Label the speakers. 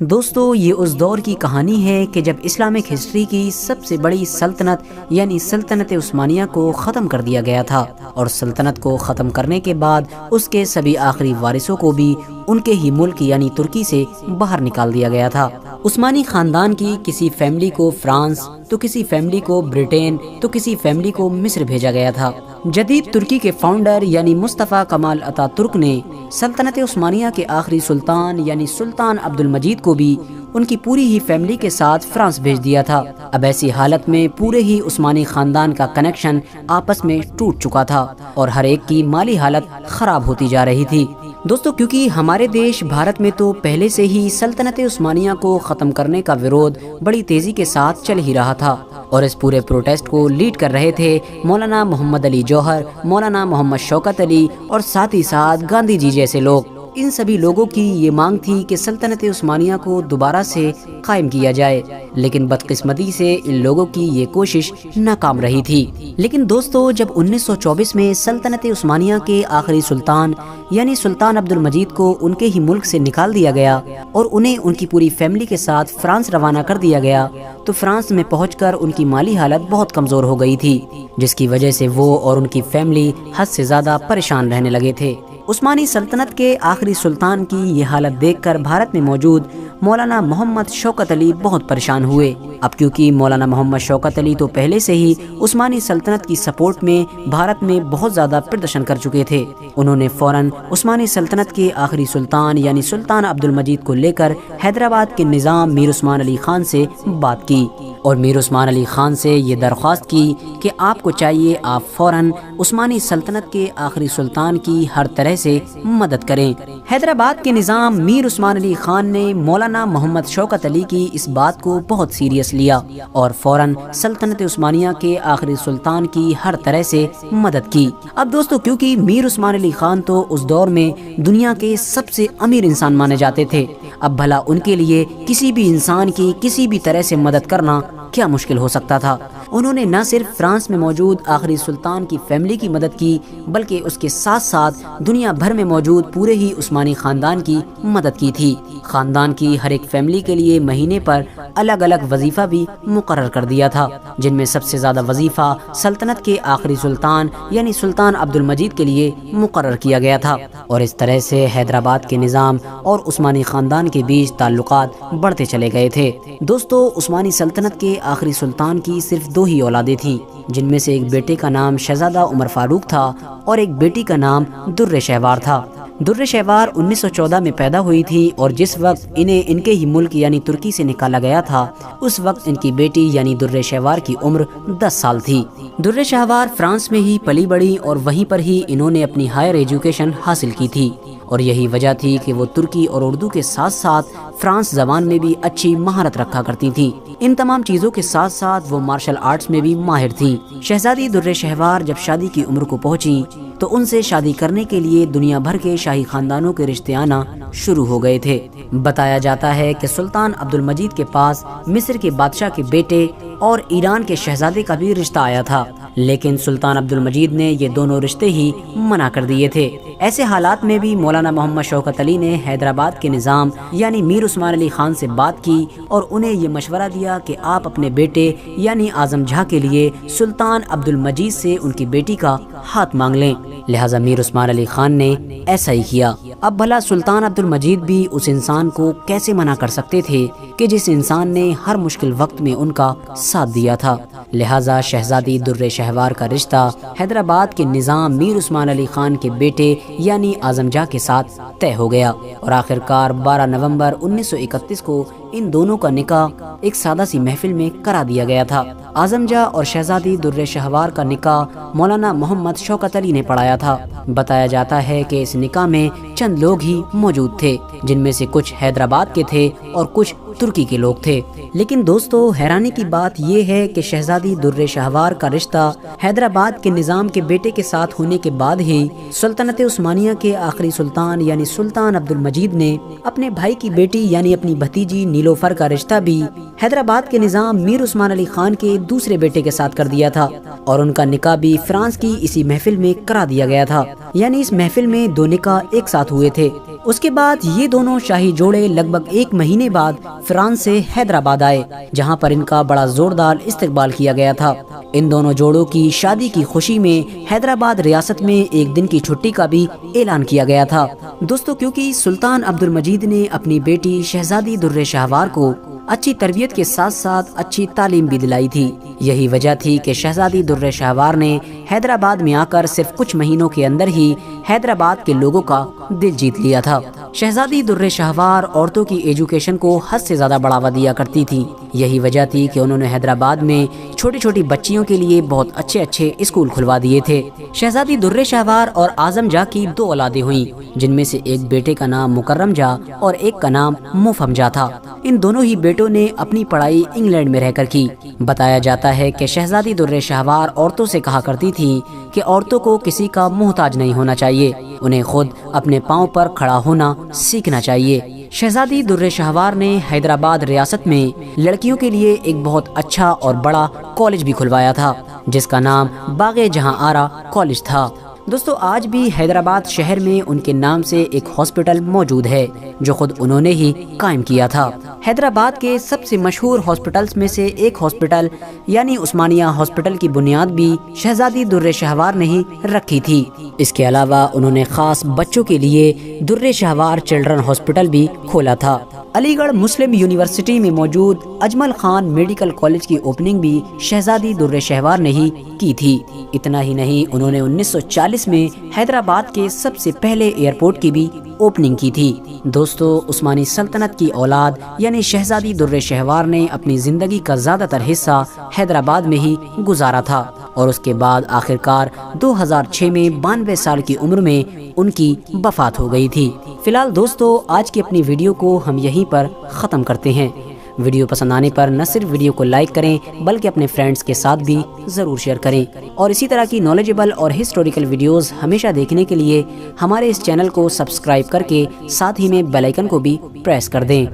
Speaker 1: دوستو یہ اس دور کی کہانی ہے کہ جب اسلامک ہسٹری کی سب سے بڑی سلطنت یعنی سلطنت عثمانیہ کو ختم کر دیا گیا تھا، اور سلطنت کو ختم کرنے کے بعد اس کے سبھی آخری وارثوں کو بھی ان کے ہی ملک یعنی ترکی سے باہر نکال دیا گیا تھا۔ عثمانی خاندان کی کسی فیملی کو فرانس، تو کسی فیملی کو برٹین، تو کسی فیملی کو مصر بھیجا گیا تھا۔ جدید ترکی کے فاؤنڈر یعنی مصطفی کمال اتا ترک نے سلطنت عثمانیہ کے آخری سلطان یعنی سلطان عبد المجید کو بھی ان کی پوری ہی فیملی کے ساتھ فرانس بھیج دیا تھا۔ اب ایسی حالت میں پورے ہی عثمانی خاندان کا کنیکشن آپس میں ٹوٹ چکا تھا اور ہر ایک کی مالی حالت خراب ہوتی جا رہی تھی۔ دوستو کیونکہ ہمارے دیش بھارت میں تو پہلے سے ہی سلطنت عثمانیہ کو ختم کرنے کا ویرودھ بڑی تیزی کے ساتھ چل ہی رہا تھا، اور اس پورے پروٹیسٹ کو لیڈ کر رہے تھے مولانا محمد علی جوہر، مولانا محمد شوکت علی اور ساتھ ہی ساتھ گاندھی جی جیسے لوگ۔ ان سبھی لوگوں کی یہ مانگ تھی کہ سلطنت عثمانیہ کو دوبارہ سے قائم کیا جائے، لیکن بدقسمتی سے ان لوگوں کی یہ کوشش ناکام رہی تھی۔ لیکن دوستو جب 1924 میں سلطنت عثمانیہ کے آخری سلطان یعنی سلطان عبد المجید کو ان کے ہی ملک سے نکال دیا گیا اور انہیں ان کی پوری فیملی کے ساتھ فرانس روانہ کر دیا گیا، تو فرانس میں پہنچ کر ان کی مالی حالت بہت کمزور ہو گئی تھی، جس کی وجہ سے وہ اور ان کی فیملی حد سے زیادہ پریشان رہنے لگے تھے۔ عثمانی سلطنت کے آخری سلطان کی یہ حالت دیکھ کر بھارت میں موجود مولانا محمد شوکت علی بہت پریشان ہوئے۔ اب کیونکہ مولانا محمد شوکت علی تو پہلے سے ہی عثمانی سلطنت کی سپورٹ میں بھارت میں بہت زیادہ پردرشن کر چکے تھے، انہوں نے فوراً عثمانی سلطنت کے آخری سلطان یعنی سلطان عبد المجید کو لے کر حیدرآباد کے نظام میر عثمان علی خان سے بات کی اور میر عثمان علی خان سے یہ درخواست کی کہ آپ کو چاہیے آپ فوراً عثمانی سلطنت کے آخری سلطان کی ہر طرح سے مدد کریں۔ حیدرآباد کے نظام میر عثمان علی خان نے مولانا محمد شوکت علی کی اس بات کو بہت سیریس لیا اور فوراً سلطنت عثمانیہ کے آخری سلطان کی ہر طرح سے مدد کی۔ اب دوستو کیونکہ میر عثمان علی خان تو اس دور میں دنیا کے سب سے امیر انسان مانے جاتے تھے، اب بھلا ان کے لیے کسی بھی انسان کی کسی بھی طرح سے مدد کرنا کیا مشکل ہو سکتا تھا۔ انہوں نے نہ صرف فرانس میں موجود آخری سلطان کی فیملی کی مدد کی، بلکہ اس کے ساتھ ساتھ دنیا بھر میں موجود پورے ہی عثمانی خاندان کی مدد کی تھی۔ خاندان کی ہر ایک فیملی کے لیے مہینے پر الگ الگ وظیفہ بھی مقرر کر دیا تھا، جن میں سب سے زیادہ وظیفہ سلطنت کے آخری سلطان یعنی سلطان عبد المجید کے لیے مقرر کیا گیا تھا، اور اس طرح سے حیدرآباد کے نظام اور عثمانی خاندان کے بیچ تعلقات بڑھتے چلے گئے تھے۔ دوستو عثمانی سلطنت کے آخری سلطان کی صرف 2 ہی اولادیں تھیں، جن میں سے ایک بیٹے کا نام شہزادہ عمر فاروق تھا اور ایک بیٹی کا نام در شہوار تھا۔ در شہوار 1914 میں پیدا ہوئی تھی، اور جس وقت انہیں ان کے ہی ملک یعنی ترکی سے نکالا گیا تھا اس وقت ان کی بیٹی یعنی در شہوار کی عمر 10 سال تھی۔ در شہوار فرانس میں ہی پلی بڑھی اور وہیں پر ہی انہوں نے اپنی ہائر ایجوکیشن حاصل کی تھی، اور یہی وجہ تھی کہ وہ ترکی اور اردو کے ساتھ ساتھ فرانس زبان میں بھی اچھی مہارت رکھا کرتی تھی۔ ان تمام چیزوں کے ساتھ ساتھ وہ مارشل آرٹس میں بھی ماہر تھیں۔ شہزادی در شہوار جب شادی کی عمر کو پہنچی تو ان سے شادی کرنے کے لیے دنیا بھر کے شاہی خاندانوں کے رشتے آنا شروع ہو گئے تھے۔ بتایا جاتا ہے کہ سلطان عبد المجید کے پاس مصر کے بادشاہ کے بیٹے اور ایران کے شہزادے کا بھی رشتہ آیا تھا، لیکن سلطان عبد المجید نے یہ دونوں رشتے ہی منع کر دیے تھے۔ ایسے حالات میں بھی مولانا محمد شوکت علی نے حیدرآباد کے نظام یعنی میر عثمان علی خان سے بات کی اور انہیں یہ مشورہ دیا کہ آپ اپنے بیٹے یعنی اعظم جاں کے لیے سلطان عبد المجید سے ان کی بیٹی کا ہاتھ مانگ لیں۔ لہٰذا میر عثمان علی خان نے ایسا ہی کیا۔ اب بھلا سلطان عبد المجید بھی اس انسان کو کیسے منع کر سکتے تھے کہ جس انسان نے ہر مشکل وقت میں ان کا ساتھ دیا تھا۔ لہٰذا شہزادی در شہوار کا رشتہ حیدرآباد کے نظام میر عثمان علی خان کے بیٹے یعنی اعظم جاں کے ساتھ طے ہو گیا، اور آخرکار 12 نومبر 1931 کو ان دونوں کا نکاح ایک سادہ سی محفل میں کرا دیا گیا تھا۔ اعظم جاں اور شہزادی در شہوار کا نکاح مولانا محمد شوکت علی نے پڑھایا تھا۔ بتایا جاتا ہے کہ اس نکاح میں چند لوگ ہی موجود تھے، جن میں سے کچھ حیدرآباد کے تھے اور کچھ ترکی کے لوگ تھے۔ لیکن دوستو حیرانی کی بات یہ ہے کہ شہزادی در شہوار کا رشتہ حیدرآباد کے نظام کے بیٹے کے ساتھ ہونے کے بعد ہی سلطنت عثمانیہ کے آخری سلطان یعنی سلطان عبد المجید نے اپنے بھائی کی بیٹی یعنی اپنی بھتیجی نیلوفر کا رشتہ بھی حیدرآباد کے نظام میر عثمان علی خان کے دوسرے بیٹے کے ساتھ کر دیا تھا، اور ان کا نکاح بھی فرانس کی اسی محفل میں کرا دیا گیا تھا۔ یعنی اس محفل میں 2 نکاح ایک ساتھ ہوئے تھے۔ اس کے بعد یہ دونوں شاہی جوڑے لگ بھگ 1 مہینے بعد فرانس سے حیدرآباد آئے، جہاں پر ان کا بڑا زوردار استقبال کیا گیا تھا۔ ان دونوں جوڑوں کی شادی کی خوشی میں حیدرآباد ریاست میں 1 دن کی چھٹی کا بھی اعلان کیا گیا تھا۔ دوستو کیونکہ سلطان عبد المجید نے اپنی بیٹی شہزادی در شہوار کو اچھی تربیت کے ساتھ ساتھ اچھی تعلیم بھی دلائی تھی، یہی وجہ تھی کہ شہزادی در شہوار نے حیدرآباد میں آ کر صرف کچھ مہینوں کے اندر ہی حیدرآباد کے لوگوں کا دل جیت لیا تھا۔ شہزادی در شہوار عورتوں کی ایجوکیشن کو حد سے زیادہ بڑھاوا دیا کرتی تھی، یہی وجہ تھی کہ انہوں نے حیدرآباد میں چھوٹی چھوٹی بچیوں کے لیے بہت اچھے اسکول کھلوا دیے تھے۔ شہزادی در شہوار اور اعظم جاہ کی 2 اولادیں ہوئیں، جن میں سے ایک بیٹے کا نام مکرم جاہ اور ایک کا نام مفہم جاہ تھا۔ ان دونوں ہی بیٹوں نے اپنی پڑھائی انگلینڈ میں رہ کر کی۔ بتایا جاتا ہے کہ شہزادی در شہوار عورتوں سے کہا کرتی تھی کہ عورتوں کو کسی کا محتاج نہیں ہونا چاہیے، انہیں خود اپنے پاؤں پر کھڑا ہونا سیکھنا چاہیے۔ شہزادی در شہوار نے حیدرآباد ریاست میں لڑکیوں کے لیے ایک بہت اچھا اور بڑا کالج بھی کھلوایا تھا، جس کا نام باغ جہاں آرا کالج تھا۔ دوستو آج بھی حیدرآباد شہر میں ان کے نام سے ایک ہاسپٹل موجود ہے، جو خود انہوں نے ہی قائم کیا تھا۔ حیدرآباد کے سب سے مشہور ہاسپٹلز میں سے ایک ہاسپٹل یعنی عثمانیہ ہاسپٹل کی بنیاد بھی شہزادی در شہوار نے ہی رکھی تھی۔ اس کے علاوہ انہوں نے خاص بچوں کے لیے در شہوار چلڈرن ہاسپٹل بھی کھولا تھا۔ علی گڑھ مسلم یونیورسٹی میں موجود اجمل خان میڈیکل کالج کی اوپننگ بھی شہزادی در شہوار نے ہی کی تھی۔ اتنا ہی نہیں، انہوں نے 1940 میں حیدرآباد کے سب سے پہلے ایئرپورٹ کی بھی اوپننگ کی تھی۔ دوستو عثمانی سلطنت کی اولاد یعنی شہزادی در شہوار نے اپنی زندگی کا زیادہ تر حصہ حیدرآباد میں ہی گزارا تھا، اور اس کے بعد آخرکار 2006 میں 92 سال کی عمر میں ان کی وفات ہو گئی تھی۔ فی الحال دوستو آج کی اپنی ویڈیو کو ہم یہیں پر ختم کرتے ہیں۔ ویڈیو پسند آنے پر نہ صرف ویڈیو کو لائک کریں بلکہ اپنے فرینڈز کے ساتھ بھی ضرور شیئر کریں، اور اسی طرح کی نالجبل اور ہسٹوریکل ویڈیوز ہمیشہ دیکھنے کے لیے ہمارے اس چینل کو سبسکرائب کر کے ساتھ ہی میں بیل آئیکن کو بھی پریس کر دیں۔